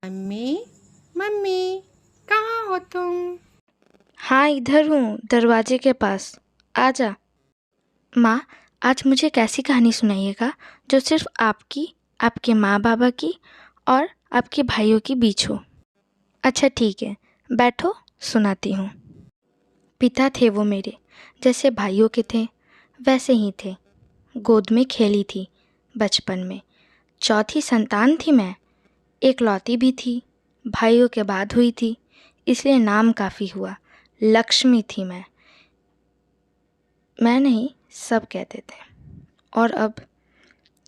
Mummy mummy, कहाँ हो तुम? हाँ, इधर हूँ, दरवाजे के पास। आ जा। माँ, आज मुझे कैसी कहानी सुनाइएगा जो सिर्फ आपकी, आपके माँ बाबा की और आपके भाइयों के बीच हो। अच्छा ठीक है, बैठो, सुनाती हूँ। पिता थे वो मेरे, जैसे भाइयों के थे वैसे ही थे। गोद में खेली थी बचपन में। चौथी संतान थी मैं, एकलौती भी थी। भाइयों के बाद हुई थी, इसलिए नाम काफ़ी हुआ। लक्ष्मी थी मैं नहीं, सब कहते थे। और अब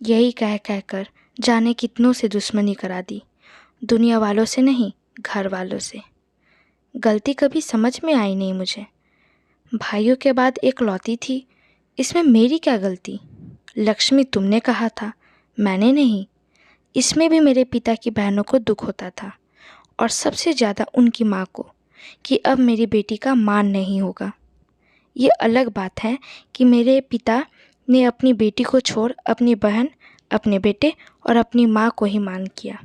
यही कह कह कर जाने कितनों से दुश्मनी करा दी। दुनिया वालों से नहीं, घर वालों से। गलती कभी समझ में आई नहीं मुझे। भाइयों के बाद एकलौती थी, इसमें मेरी क्या गलती? लक्ष्मी तुमने कहा था, मैंने नहीं। इसमें भी मेरे पिता की बहनों को दुख होता था, और सबसे ज़्यादा उनकी माँ को, कि अब मेरी बेटी का मान नहीं होगा। ये अलग बात है कि मेरे पिता ने अपनी बेटी को छोड़ अपनी बहन, अपने बेटे और अपनी माँ को ही मान किया।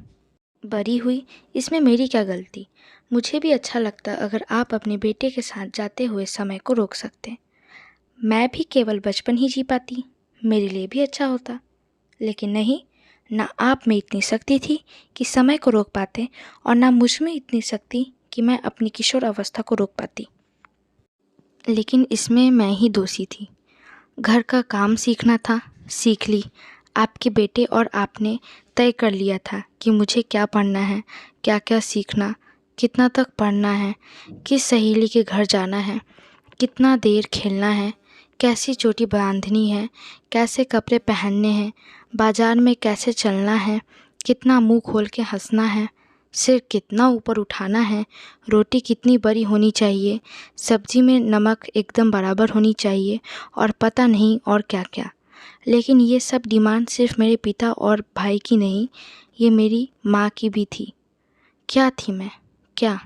बरी हुई, इसमें मेरी क्या गलती? मुझे भी अच्छा लगता अगर आप अपने बेटे के साथ जाते हुए समय को रोक सकते। मैं भी केवल बचपन ही जी पाती, मेरे लिए भी अच्छा होता। लेकिन नहीं, ना आप में इतनी शक्ति थी कि समय को रोक पाते, और ना मुझ में इतनी शक्ति कि मैं अपनी किशोर अवस्था को रोक पाती। लेकिन इसमें मैं ही दोषी थी। घर का काम सीखना था, सीख ली। आपके बेटे और आपने तय कर लिया था कि मुझे क्या पढ़ना है, क्या क्या सीखना, कितना तक पढ़ना है, किस सहेली के घर जाना है, कितना देर खेलना है, कैसी चोटी बांधनी है, कैसे कपड़े पहनने हैं, बाज़ार में कैसे चलना है, कितना मुंह खोल के हंसना है, सिर कितना ऊपर उठाना है, रोटी कितनी बड़ी होनी चाहिए, सब्जी में नमक एकदम बराबर होनी चाहिए, और पता नहीं और क्या क्या। लेकिन ये सब डिमांड सिर्फ मेरे पिता और भाई की नहीं, ये मेरी माँ की भी थी। क्या थी मैं? क्या?